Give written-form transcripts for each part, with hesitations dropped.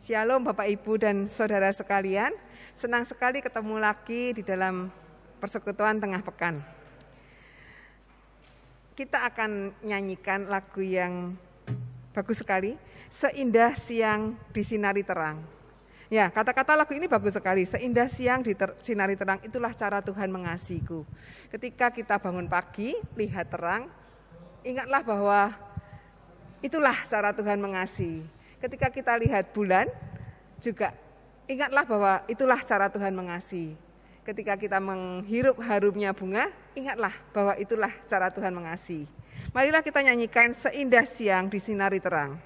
Shalom Bapak Ibu dan Saudara sekalian, senang sekali ketemu lagi di dalam persekutuan tengah pekan. Kita akan nyanyikan lagu yang bagus sekali, Seindah Siang Disinari Terang. Ya, kata-kata lagu ini bagus sekali, seindah siang disinari terang, itulah cara Tuhan mengasihiku. Ketika kita bangun pagi, lihat terang, ingatlah bahwa itulah cara Tuhan mengasihi. Ketika kita lihat bulan, juga ingatlah bahwa itulah cara Tuhan mengasihi. Ketika kita menghirup harumnya bunga, ingatlah bahwa itulah cara Tuhan mengasihi. Marilah kita nyanyikan Seindah Siang Disinari Terang.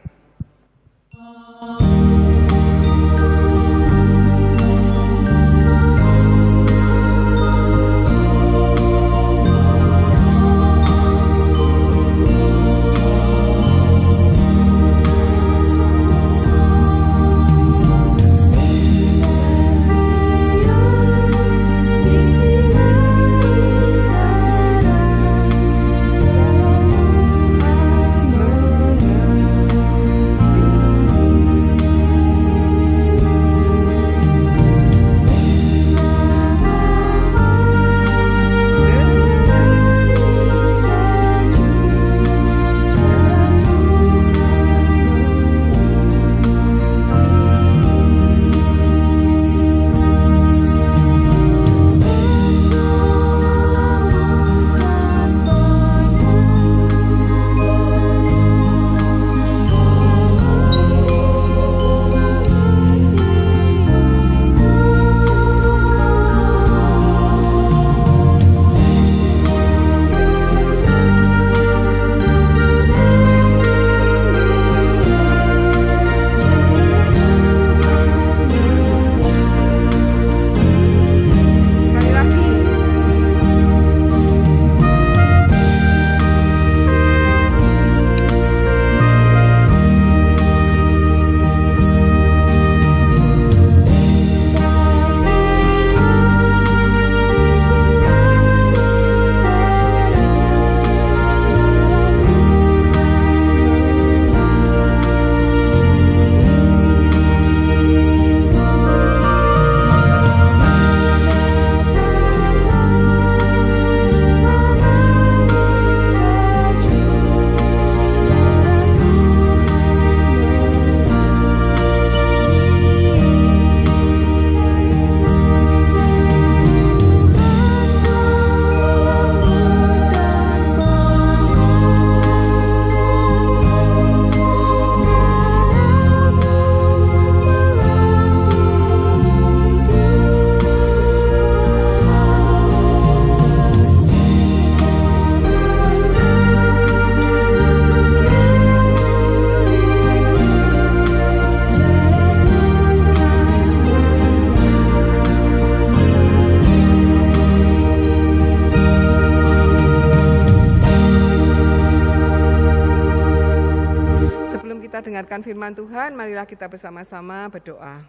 Dengarkan firman Tuhan, marilah kita bersama-sama berdoa.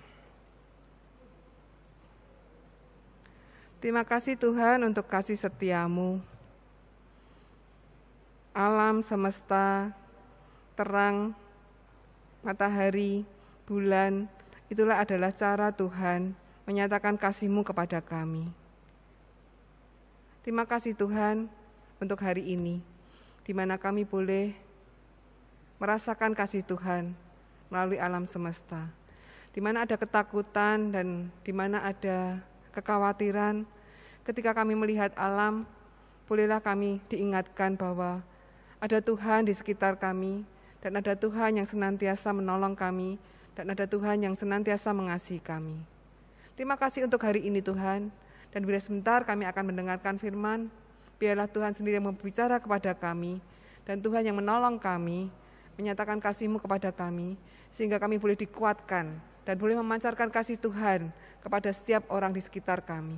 Terima kasih Tuhan untuk kasih setiamu. Alam semesta, terang, matahari, bulan, itulah adalah cara Tuhan menyatakan kasih-Mu kepada kami. Terima kasih Tuhan untuk hari ini, di mana kami boleh merasakan kasih Tuhan melalui alam semesta. Di mana ada ketakutan dan di mana ada kekhawatiran, ketika kami melihat alam, bolehlah kami diingatkan bahwa ada Tuhan di sekitar kami, dan ada Tuhan yang senantiasa menolong kami, dan ada Tuhan yang senantiasa mengasihi kami. Terima kasih untuk hari ini Tuhan, dan bila sebentar kami akan mendengarkan firman, biarlah Tuhan sendiri yang berbicara kepada kami, dan Tuhan yang menolong kami, menyatakan kasih-Mu kepada kami, sehingga kami boleh dikuatkan dan boleh memancarkan kasih Tuhan kepada setiap orang di sekitar kami.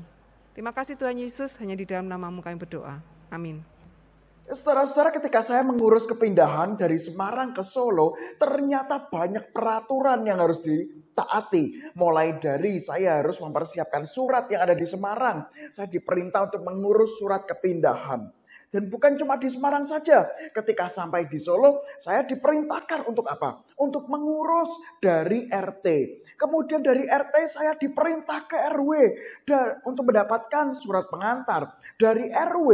Terima kasih Tuhan Yesus, hanya di dalam nama-Mu kami berdoa. Amin. Saudara-saudara, ketika saya mengurus kepindahan dari Semarang ke Solo, ternyata banyak peraturan yang harus ditaati. Mulai dari saya harus mempersiapkan surat yang ada di Semarang. Saya diperintah untuk mengurus surat kepindahan. Dan bukan cuma di Semarang saja. Ketika sampai di Solo, saya diperintahkan untuk apa? Untuk mengurus dari RT. Kemudian dari RT saya diperintah ke RW untuk mendapatkan surat pengantar. Dari RW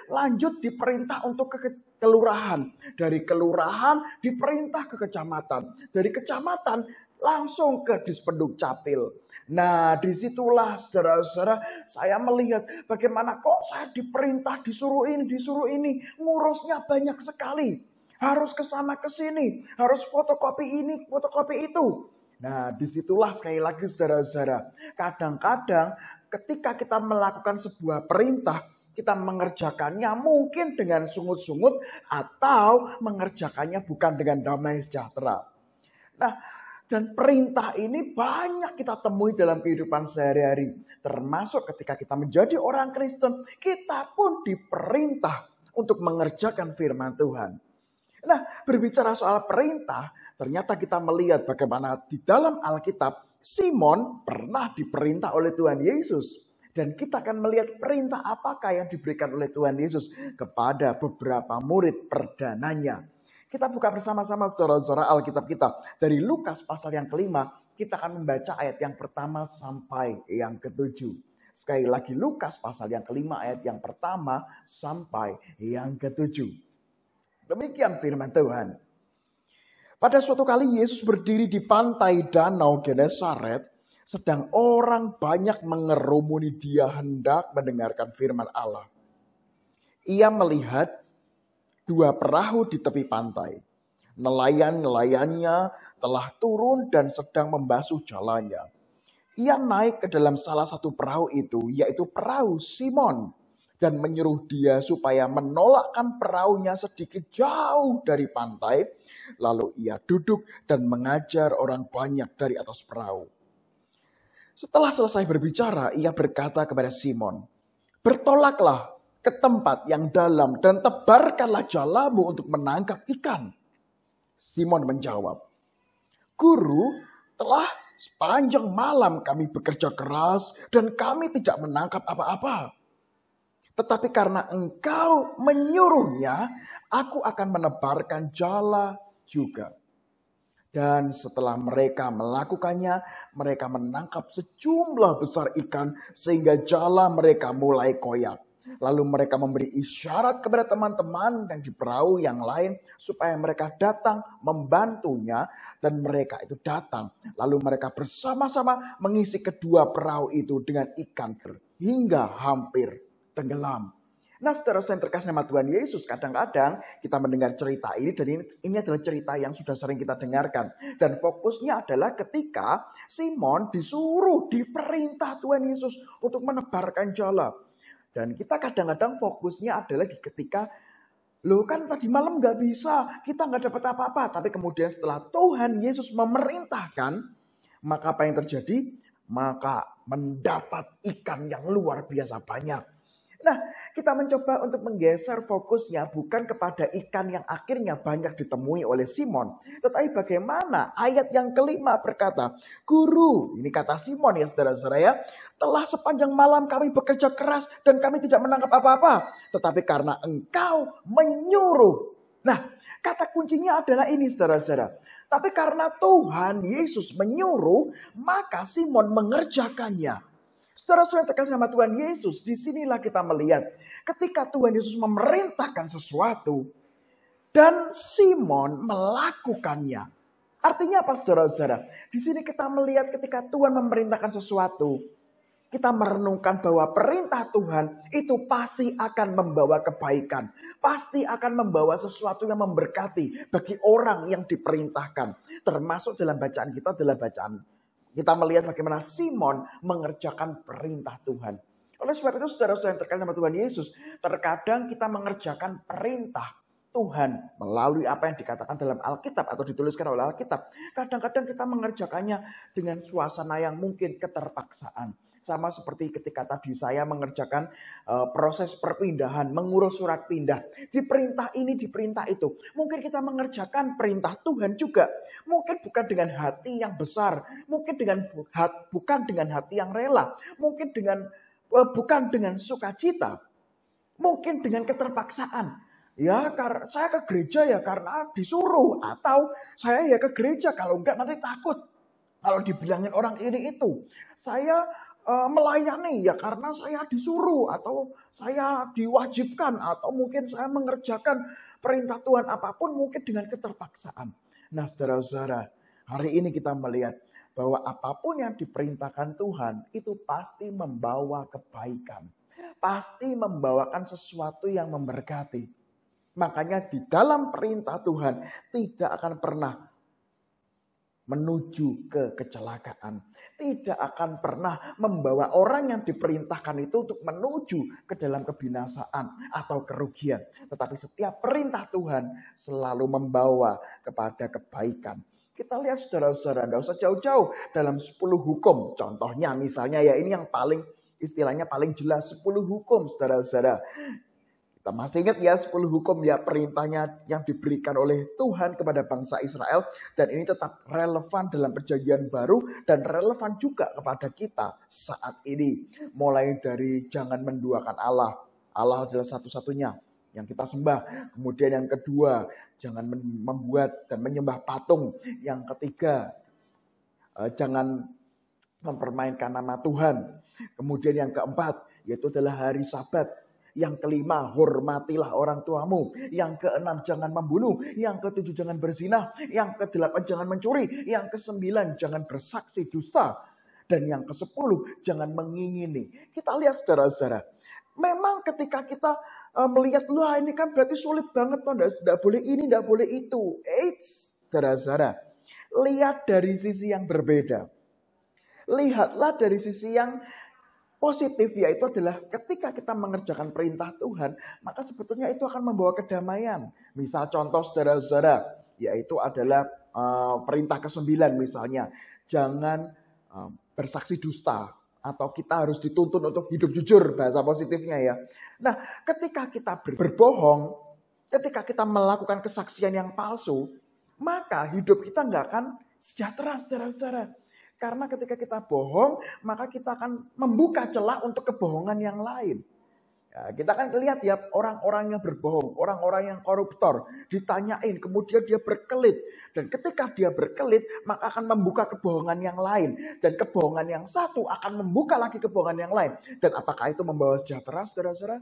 lanjut diperintah untuk ke kelurahan. Dari kelurahan diperintah ke kecamatan. Dari kecamatan langsung ke Dispenduk Capil. Nah, disitulah saudara-saudara saya melihat bagaimana kok saya diperintah disuruh ini, ngurusnya banyak sekali. Harus ke sana ke sini, harus fotokopi ini, fotokopi itu. Nah, disitulah sekali lagi saudara-saudara, kadang-kadang ketika kita melakukan sebuah perintah, kita mengerjakannya mungkin dengan sungut-sungut atau mengerjakannya bukan dengan damai sejahtera. Nah, dan perintah ini banyak kita temui dalam kehidupan sehari-hari. Termasuk ketika kita menjadi orang Kristen, kita pun diperintah untuk mengerjakan firman Tuhan. Nah, berbicara soal perintah, ternyata kita melihat bagaimana di dalam Alkitab, Simon pernah diperintah oleh Tuhan Yesus. Dan kita akan melihat perintah apakah yang diberikan oleh Tuhan Yesus kepada beberapa murid perdananya. Kita buka bersama-sama saudara-saudara Alkitab kita. Dari Lukas pasal yang kelima, kita akan membaca ayat yang pertama sampai yang ketujuh. Sekali lagi Lukas pasal yang kelima ayat yang pertama sampai yang ketujuh. Demikian firman Tuhan. Pada suatu kali Yesus berdiri di pantai danau Genesaret. Sedang orang banyak mengerumuni dia hendak mendengarkan firman Allah. Ia melihat dua perahu di tepi pantai. Nelayan-nelayannya telah turun dan sedang membasuh jalannya. Ia naik ke dalam salah satu perahu itu, yaitu perahu Simon. Dan menyuruh dia supaya menolakkan perahunya sedikit jauh dari pantai. Lalu ia duduk dan mengajar orang banyak dari atas perahu. Setelah selesai berbicara, ia berkata kepada Simon, "Bertolaklah ke tempat yang dalam dan tebarkanlah jalamu untuk menangkap ikan." Simon menjawab, "Guru, telah sepanjang malam kami bekerja keras dan kami tidak menangkap apa-apa. Tetapi karena engkau menyuruhnya, aku akan menebarkan jala juga." Dan setelah mereka melakukannya, mereka menangkap sejumlah besar ikan sehingga jala mereka mulai koyak. Lalu mereka memberi isyarat kepada teman-teman yang di perahu yang lain supaya mereka datang membantunya, dan mereka itu datang. Lalu mereka bersama-sama mengisi kedua perahu itu dengan ikan hingga hampir tenggelam. Nah, saudara yang terkasih nama Tuhan Yesus, kadang-kadang kita mendengar cerita ini dan ini adalah cerita yang sudah sering kita dengarkan. Dan fokusnya adalah ketika Simon disuruh, diperintah Tuhan Yesus untuk menebarkan jala. Dan kita kadang-kadang fokusnya adalah ketika, loh kan tadi malam gak bisa, kita gak dapat apa-apa. Tapi kemudian setelah Tuhan Yesus memerintahkan, maka apa yang terjadi? Maka mendapat ikan yang luar biasa banyak. Nah, kita mencoba untuk menggeser fokusnya bukan kepada ikan yang akhirnya banyak ditemui oleh Simon. Tetapi bagaimana ayat yang kelima berkata, "Guru," ini kata Simon ya saudara-saudara ya, "telah sepanjang malam kami bekerja keras dan kami tidak menangkap apa-apa. Tetapi karena engkau menyuruh." Nah, kata kuncinya adalah ini saudara-saudara. Tapi karena Tuhan Yesus menyuruh, maka Simon mengerjakannya. Saudara-saudara terkasih nama Tuhan Yesus, disinilah kita melihat ketika Tuhan Yesus memerintahkan sesuatu dan Simon melakukannya. Artinya apa saudara-saudara? Di sini kita melihat ketika Tuhan memerintahkan sesuatu, kita merenungkan bahwa perintah Tuhan itu pasti akan membawa kebaikan. Pasti akan membawa sesuatu yang memberkati bagi orang yang diperintahkan. Termasuk dalam bacaan kita adalah bacaan. Kita melihat bagaimana Simon mengerjakan perintah Tuhan. Oleh sebab itu saudara-saudara yang terkasih sama Tuhan Yesus, terkadang kita mengerjakan perintah Tuhan melalui apa yang dikatakan dalam Alkitab atau dituliskan oleh Alkitab. Kadang-kadang kita mengerjakannya dengan suasana yang mungkin keterpaksaan. Sama seperti ketika tadi saya mengerjakan proses perpindahan, mengurus surat pindah. Diperintah ini, diperintah itu. Mungkin kita mengerjakan perintah Tuhan juga. Mungkin bukan dengan hati yang besar. Mungkin bukan dengan hati yang rela. Mungkin bukan dengan sukacita. Mungkin dengan keterpaksaan. Ya, saya ke gereja ya karena disuruh. Atau saya ya ke gereja, kalau enggak nanti takut. Kalau dibilangin orang ini itu. Saya melayani ya karena saya disuruh. Atau saya diwajibkan. Atau mungkin saya mengerjakan perintah Tuhan apapun mungkin dengan keterpaksaan. Nah saudara-saudara, hari ini kita melihat bahwa apapun yang diperintahkan Tuhan itu pasti membawa kebaikan. Pasti membawakan sesuatu yang memberkati. Makanya di dalam perintah Tuhan tidak akan pernah menuju ke kecelakaan. Tidak akan pernah membawa orang yang diperintahkan itu untuk menuju ke dalam kebinasaan atau kerugian. Tetapi setiap perintah Tuhan selalu membawa kepada kebaikan. Kita lihat saudara-saudara, tidak usah jauh-jauh dalam 10 hukum. Contohnya misalnya ya ini yang paling istilahnya paling jelas 10 hukum saudara-saudara. Kita masih ingat ya 10 hukum ya perintahnya yang diberikan oleh Tuhan kepada bangsa Israel. Dan ini tetap relevan dalam perjanjian baru dan relevan juga kepada kita saat ini. Mulai dari jangan menduakan Allah. Allah adalah satu-satunya yang kita sembah. Kemudian yang kedua, jangan membuat dan menyembah patung. Yang ketiga, jangan mempermainkan nama Tuhan. Kemudian yang keempat, yaitu adalah hari Sabat. Yang kelima, hormatilah orang tuamu. Yang keenam, jangan membunuh. Yang ketujuh, jangan berzina. Yang kedelapan, jangan mencuri. Yang kesembilan, jangan bersaksi dusta. Dan yang ke-10, jangan mengingini. Kita lihat saudara-saudara. Memang ketika kita melihat, wah ini kan berarti sulit banget. Tidak boleh ini, tidak boleh itu. Eits, saudara-saudara. Lihat dari sisi yang berbeda. Lihatlah dari sisi yang positif, yaitu adalah ketika kita mengerjakan perintah Tuhan, maka sebetulnya itu akan membawa kedamaian. Misal contoh saudara-saudara, yaitu adalah perintah ke-9 misalnya. Jangan bersaksi dusta. Atau kita harus dituntun untuk hidup jujur, bahasa positifnya ya. Nah ketika kita berbohong, ketika kita melakukan kesaksian yang palsu, maka hidup kita nggak akan sejahtera saudara-saudara. Karena ketika kita bohong, maka kita akan membuka celah untuk kebohongan yang lain. Ya, kita akan lihat ya orang-orang yang berbohong, orang-orang yang koruptor, ditanyain, kemudian dia berkelit. Dan ketika dia berkelit, maka akan membuka kebohongan yang lain. Dan kebohongan yang satu akan membuka lagi kebohongan yang lain. Dan apakah itu membawa sejahtera, saudara-saudara?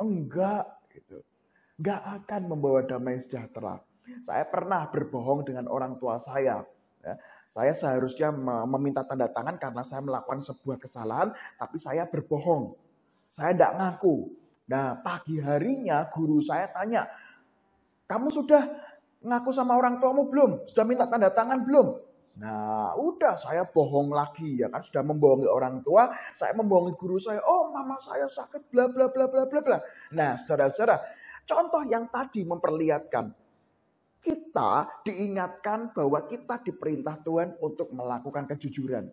Enggak. Gitu. Enggak akan membawa damai sejahtera. Saya pernah berbohong dengan orang tua saya. Ya, saya seharusnya meminta tanda tangan karena saya melakukan sebuah kesalahan, tapi saya berbohong. Saya tidak ngaku. Nah, pagi harinya guru saya tanya, kamu sudah ngaku sama orang tuamu belum? Sudah minta tanda tangan belum? Nah, udah saya bohong lagi ya kan, sudah membohongi orang tua, saya membohongi guru saya. Oh, mama saya sakit bla bla bla bla bla bla. Nah, saudara-saudara, contoh yang tadi memperlihatkan kita diingatkan bahwa kita diperintah Tuhan untuk melakukan kejujuran.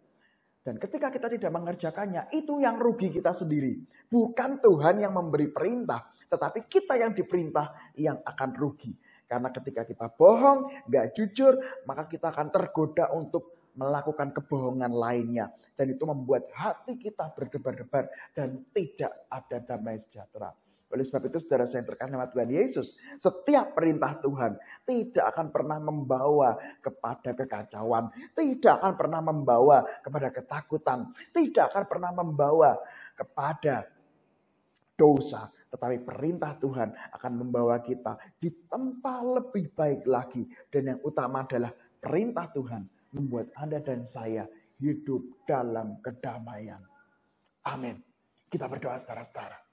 Dan ketika kita tidak mengerjakannya, itu yang rugi kita sendiri. Bukan Tuhan yang memberi perintah, tetapi kita yang diperintah yang akan rugi. Karena ketika kita bohong, gak jujur, maka kita akan tergoda untuk melakukan kebohongan lainnya. Dan itu membuat hati kita berdebar-debar dan tidak ada damai sejahtera. Oleh sebab itu saudara saya yang terkasih nama Tuhan Yesus, setiap perintah Tuhan tidak akan pernah membawa kepada kekacauan, tidak akan pernah membawa kepada ketakutan, tidak akan pernah membawa kepada dosa. Tetapi perintah Tuhan akan membawa kita di tempat lebih baik lagi. Dan yang utama adalah perintah Tuhan membuat Anda dan saya hidup dalam kedamaian. Amin. Kita berdoa saudara-saudara.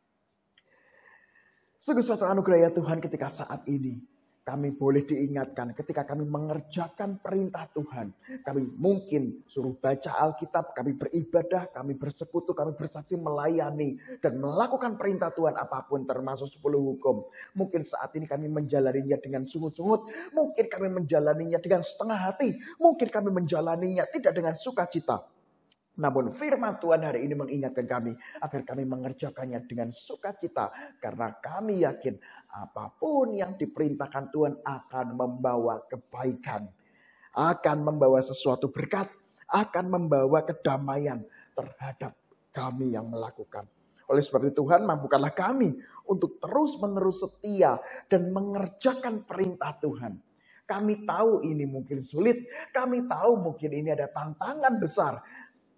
Sungguh suatu anugerah ya Tuhan ketika saat ini kami boleh diingatkan ketika kami mengerjakan perintah Tuhan. Kami mungkin suruh baca Alkitab, kami beribadah, kami bersekutu, kami bersaksi melayani. Dan melakukan perintah Tuhan apapun termasuk 10 hukum. Mungkin saat ini kami menjalaninya dengan sungut-sungut. Mungkin kami menjalaninya dengan setengah hati. Mungkin kami menjalaninya tidak dengan sukacita. Namun firman Tuhan hari ini mengingatkan kami agar kami mengerjakannya dengan sukacita. Karena kami yakin apapun yang diperintahkan Tuhan akan membawa kebaikan. Akan membawa sesuatu berkat. Akan membawa kedamaian terhadap kami yang melakukan. Oleh sebab itu Tuhan, mampukanlah kami untuk terus-menerus setia dan mengerjakan perintah Tuhan. Kami tahu ini mungkin sulit, kami tahu mungkin ini ada tantangan besar,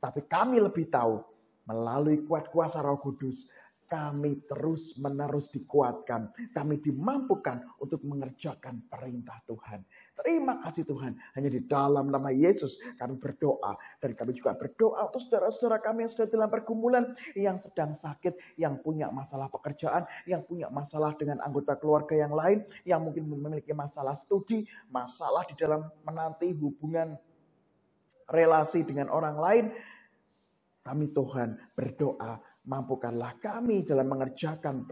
tapi kami lebih tahu melalui kuat kuasa Roh Kudus, kami terus-menerus dikuatkan, kami dimampukan untuk mengerjakan perintah Tuhan. Terima kasih Tuhan, hanya di dalam nama Yesus kami berdoa. Dan kami juga berdoa untuk saudara-saudara kami yang sedang dalam pergumulan, yang sedang sakit, yang punya masalah pekerjaan, yang punya masalah dengan anggota keluarga yang lain, yang mungkin memiliki masalah studi, masalah di dalam menanti hubungan relasi dengan orang lain. Kami Tuhan berdoa, mampukanlah kami dalam mengerjakan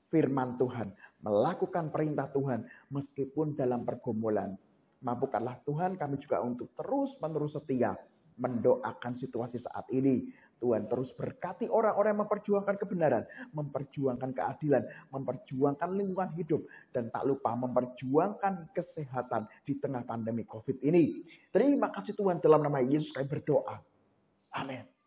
firman Tuhan, melakukan perintah Tuhan meskipun dalam pergumulan. Mampukanlah Tuhan kami juga untuk terus-menerus setia mendoakan situasi saat ini. Tuhan terus berkati orang-orang yang memperjuangkan kebenaran, memperjuangkan keadilan, memperjuangkan lingkungan hidup, dan tak lupa memperjuangkan kesehatan di tengah pandemi COVID ini. Terima kasih Tuhan, dalam nama Yesus kami berdoa. Amin.